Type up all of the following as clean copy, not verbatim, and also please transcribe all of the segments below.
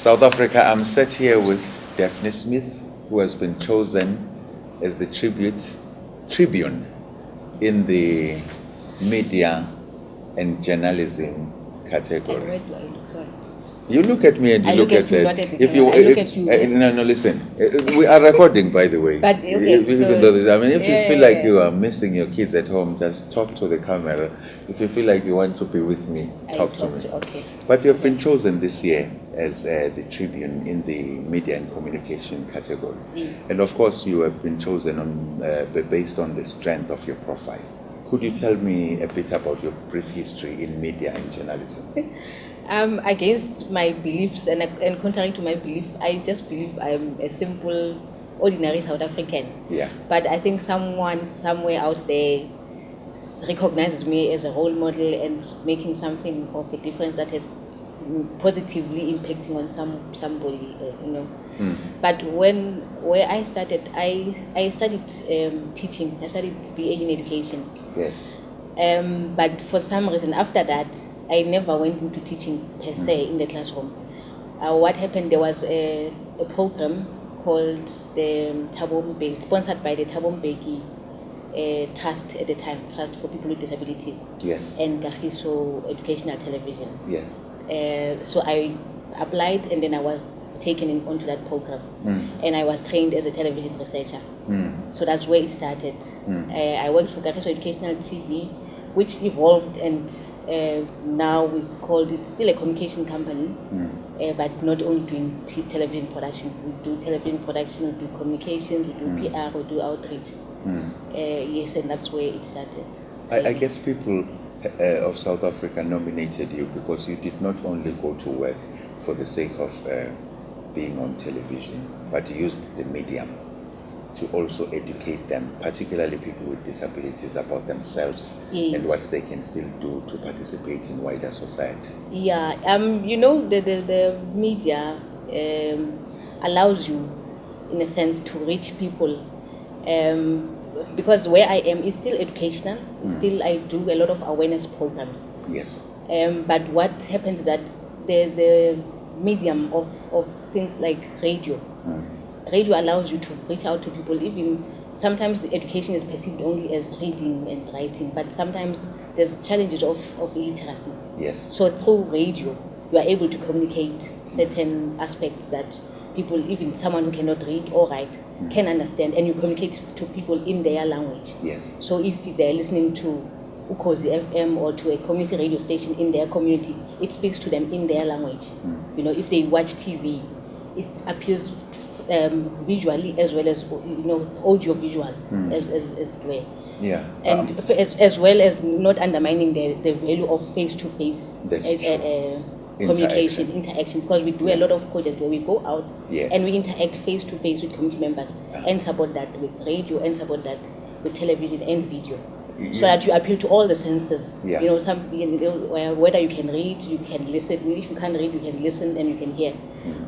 South Africa, I'm sat here with Daphney Smith, who has been chosen as the tribune in the media and journalism category. Sorry. You look at me and you look at that. If you look at you, no, listen. We are recording, by the way. But okay, if you feel like you are missing your kids at home, just talk to the camera. If you feel like you want to be with me, talk to me. Okay. But you have been chosen this year as the tribune in the media and communication category. Yes. And of course, you have been chosen based on the strength of your profile. Could you tell me a bit about your brief history in media and journalism? Against my beliefs and contrary to my belief, I just believe I'm a simple, ordinary South African. Yeah. But I think someone somewhere out there recognizes me as a role model and making something of a difference that is positively impacting on somebody, But where I started, I studied teaching. I studied BA in education. Yes. But for some reason, after that, I never went into teaching per se in the classroom. What happened, there was a program called the Thabo Mbeki, sponsored by the Thabo Mbeki Trust at the time, Trust for People with Disabilities. Yes. And Kagiso Educational Television. Yes. So I applied and then I was taken onto that program. And I was trained as a television researcher. So that's where it started. I worked for Kagiso Educational TV, which evolved and now it's still a communication company, but not only doing television production. We do television production, we do communications, we do PR, we do outreach. Yes, and that's where it started. I guess people of South Africa nominated you because you did not only go to work for the sake of being on television, but used the medium to also educate them, particularly people with disabilities, about themselves. Yes. And what they can still do to participate in wider society. Yeah, the media allows you, in a sense, to reach people. Because where I am is still educational. Still, I do a lot of awareness programs. Yes. But what happens that the medium of things like radio. Radio allows you to reach out to people. Even sometimes education is perceived only as reading and writing, but sometimes there's challenges of illiteracy. Yes. So through radio, you are able to communicate certain aspects that people, even someone who cannot read or write, can understand, and you communicate to people in their language. Yes. So if they're listening to Ukhozi FM or to a community radio station in their community, it speaks to them in their language. If they watch TV, it appeals visually as well as audio visual as well. Yeah. And as well as not undermining the value of face-to-face communication, interaction, because we do a lot of projects where we go out and we interact face-to-face with community members and support that with radio and support that with television and video. So that you appeal to all the senses. Yeah. Whether you can read, you can listen. If you can't read, you can listen and you can hear.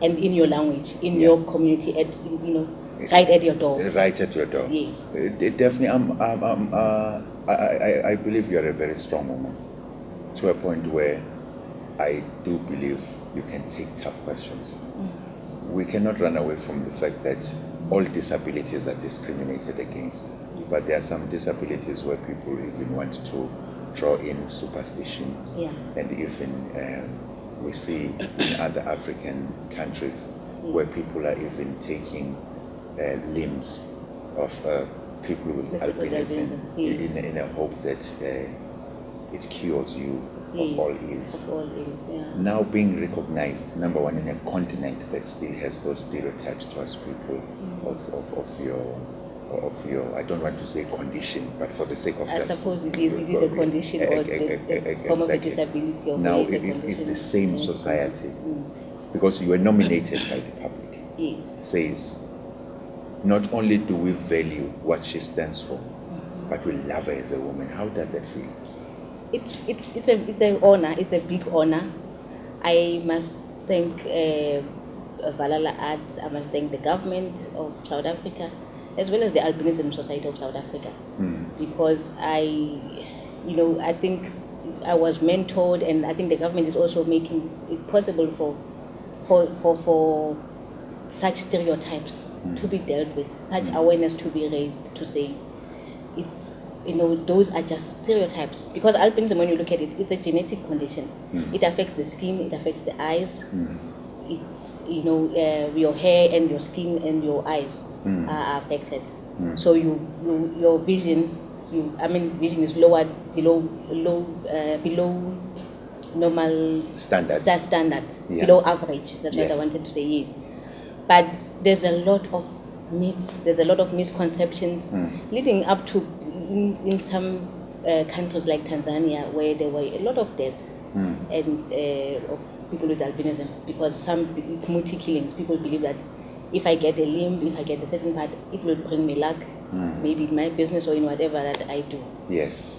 And in your language, in your community, right at your door. Right at your door. Yes. Definitely, I believe you are a very strong woman, to a point where I do believe you can take tough questions. We cannot run away from the fact that all disabilities are discriminated against. But there are some disabilities where people even want to draw in superstition. Yeah. And even we see in other African countries where people are even taking limbs of people with albinism in a hope that it cures you of all ills. Now being recognized, number one, in a continent that still has those stereotypes towards people of your, I don't want to say condition, but for the sake of I suppose it is a condition or the form of a disability. Or now, if the same society, because you were nominated by the public, says, not only do we value what she stands for, but we love her as a woman, how does that feel? It's an honor. It's a big honor. I must thank Valhalla Arts. I must thank the government of South Africa, as well as the Albinism Society of South Africa, because I think I was mentored, and I think the government is also making it possible for for such stereotypes to be dealt with, such awareness to be raised, to say it's, those are just stereotypes. Because albinism, when you look at it, it's a genetic condition. It affects the skin, it affects the eyes. It's, your hair and your skin and your eyes are affected. So your vision, vision is lower, below normal standards, below average. That's what I wanted to say, yes. But there's a lot of myths, there's a lot of misconceptions leading up to in some countries like Tanzania, where there were a lot of deaths and of people with albinism, because it's multi-killings. People believe that if I get a limb, if I get a certain part, it will bring me luck, maybe in my business or in whatever that I do. Yes.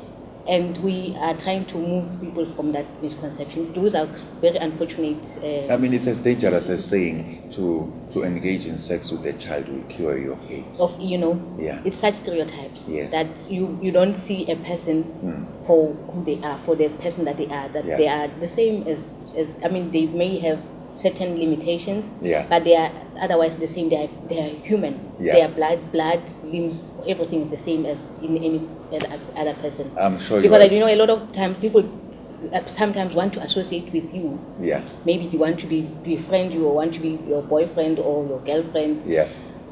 And we are trying to move people from that misconception. Those are very unfortunate. It's as dangerous as saying to engage in sex with a child will cure you of AIDS. It's such stereotypes that you don't see a person for who they are, for the person that they are. That they are the same as they may have certain limitations, but they are otherwise the same. They are human. Their blood, limbs, everything is the same as in any other person. I'm sure because a lot of times people sometimes want to associate with you. Maybe they want to befriend you or want to be your boyfriend or your girlfriend.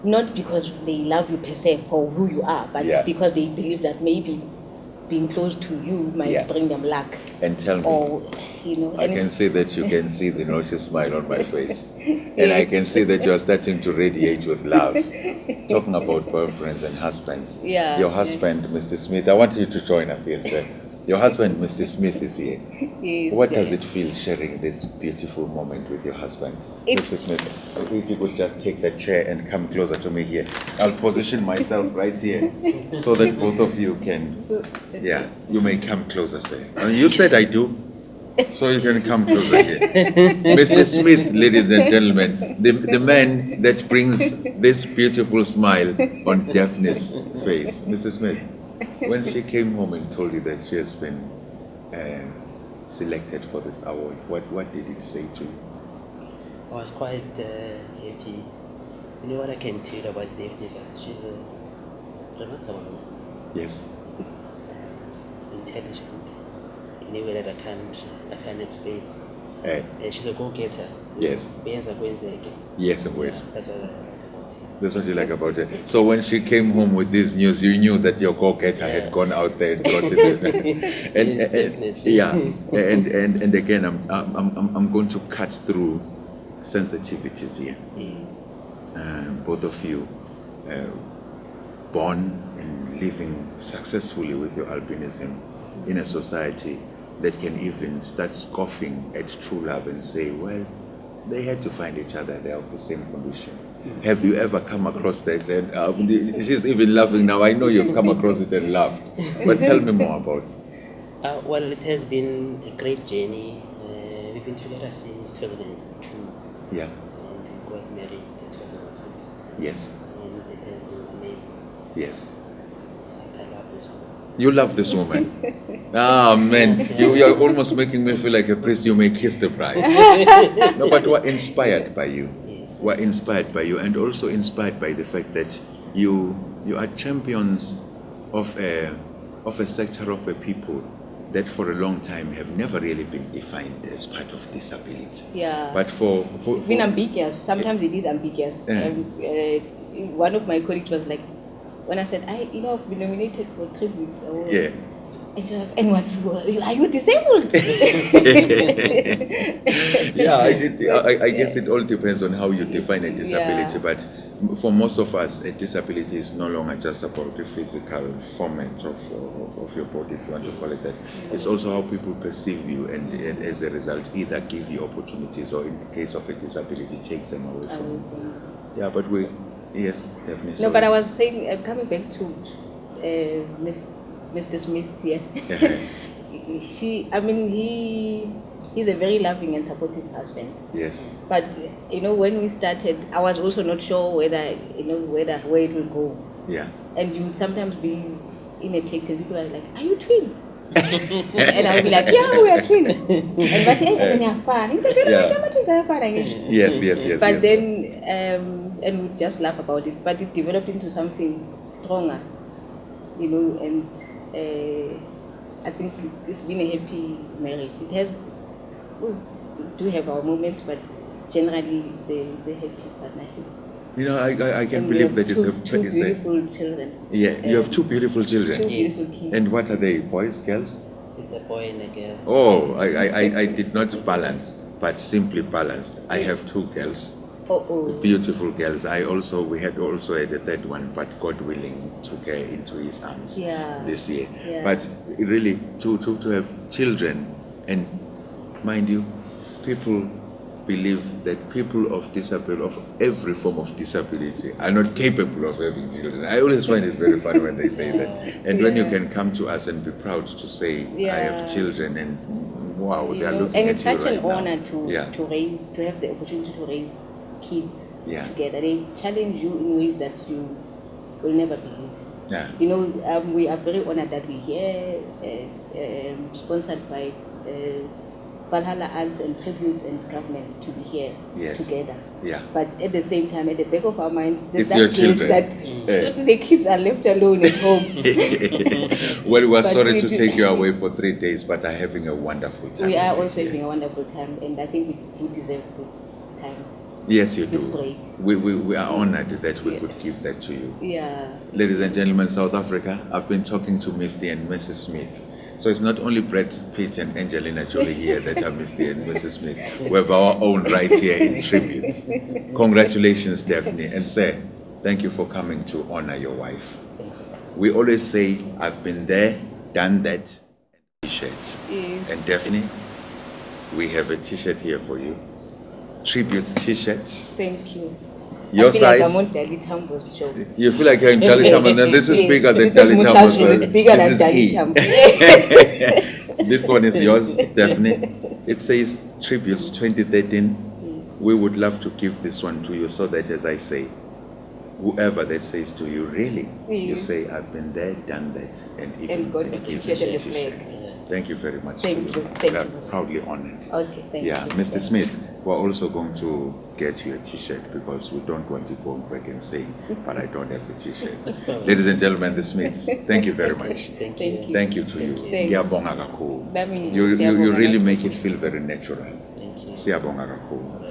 Not because they love you per se for who you are, but because they believe that maybe being close to you might bring them luck. And tell me, or, I can see that you can see the nauseous smile on my face. And I can see that you are starting to radiate with love. Talking about boyfriends and husbands. Your husband, Mr. Smith, I want you to join us here, sir. Your husband, Mr. Smith, is here. What does it feel sharing this beautiful moment with your husband? Mr. Smith, if you could just take that chair and come closer to me here. I'll position myself right here so that both of you can, you may come closer, sir. You said I do, so you can come closer here. Mr. Smith, ladies and gentlemen, the man that brings this beautiful smile on Daphney's face. Mr. Smith, when she came home and told you that she has been selected for this award, what did it say to you? I was quite happy. You know what I can tell you about Daphney is that she's a remarkable woman. Yes. Intelligent in a way that I can't explain. She's a go-getter. Yes. Yes, of course. That's what I like about her. That's what you like about it. So when she came home with this news, you knew that your go-getter had gone out there and got it. And again, I'm going to cut through sensitivities here. Yes. Both of you, born and living successfully with your albinism in a society that can even start scoffing at true love and say, well, they had to find each other, they're of the same condition. Have you ever come across that? And she's even laughing now. I know you've come across it and laughed. But tell me more about it. Well, it has been a great journey. We've been together since 2002. Yeah. And we got married in 2006. Yes. And it has been amazing. Yes. I love this woman. You love this woman? Ah, man. You're almost making me feel like a priest. You may kiss the bride. No, but we're inspired by you. We're inspired by you, and also inspired by the fact that you are champions of a sector of a people that for a long time have never really been defined as part of disability. But for it's been ambiguous. Sometimes it is ambiguous. One of my colleagues was like, when I said, I've been nominated for tributes. And are you disabled? I guess it all depends on how you define a disability. But for most of us, a disability is no longer just about the physical format of your body, if you want to call it that. It's also how people perceive you, and as a result, either give you opportunities or, in the case of a disability, take them away from you. Yeah, but definitely. No, but I was saying, coming back to Mr. Smith here. He's a very loving and supportive husband. Yes. But when we started, I was also not sure where it will go. Yeah. And you would sometimes be in a text and people are like, "Are you twins?" And I'll be like, yeah, we are twins. And but they are fun. Twins are fun. Yes. But yes. then, and we just laugh about it. But it developed into something stronger, and I think it's been a happy marriage. It has, we do have our moments, but generally it's a happy partnership. I can And believe we have that it's two beautiful children. Yeah, you have two beautiful children. Two Yes. beautiful kids. And what are they, boys, girls? It's a boy and a girl. Oh, I did not balance, but simply balanced. I have two girls, beautiful girls. We had also had a third one, but God willing took her into His arms this year. Yeah. But really, to have children, and mind you, people believe that people of every form of disability are not capable of having children. I always find it very funny when they say that. And when you can come to us and be proud to say, I have children, and wow, they are looking and at it's you such right an now. honor to have the opportunity to raise kids together. They challenge you in ways that you will never believe. Yeah. We are very honored that we're here, sponsored by Valhalla Arts and Tribute and government to be here together. Yeah. But at the same time, at the back of our minds, there's It's your that guilt children. that the kids are left alone at home. Well, we're But sorry we to do- take you away for 3 days, but are having a wonderful time. We are over also here. having a wonderful time, and I think we deserve this time. Yes, you this do. break. We are honored that we could give that to you. Yeah. Ladies and gentlemen, South Africa, I've been talking to Misty and Mrs. Smith. So it's not only Brad Pitt and Angelina Jolie here that are Misty and Mrs. Smith. We have our own right here in tributes. Congratulations, Daphney. And sir, thank you for coming to honor your wife. Thanks a lot. We always say, I've been there, done that, t-shirts. Yes. And Daphney, we have a t-shirt here for you. Tributes t-shirts. Thank you. Your I feel size. like I'm on Dali Tambo's show. You feel like you're in Dali Tambo, and then this is Yes, bigger than this is Dali Musa Tambo. show, it's bigger than Dali Tambo. This one is yours, Daphney. It says Tributes 2013. We would love to give this one to you so that, as I say, whoever that says to you, really, you say, I've been there, done that, and even got a give t-shirt you and a t-shirt. flag. Thank you very much. Thank to you. Thank We are you. proudly honored. Okay, thank you. Mr. Smith, we're also going to get you a t-shirt because we don't want you going back and saying, but I don't have the t-shirt. Ladies and gentlemen, the Smiths, thank you very much. Thank Thank you. you. Thank you to you. Thanks. Ngiyabonga kakhulu. That means You siyabonga really kakhulu. make it feel very natural. Thank you. Siyabonga kakhulu.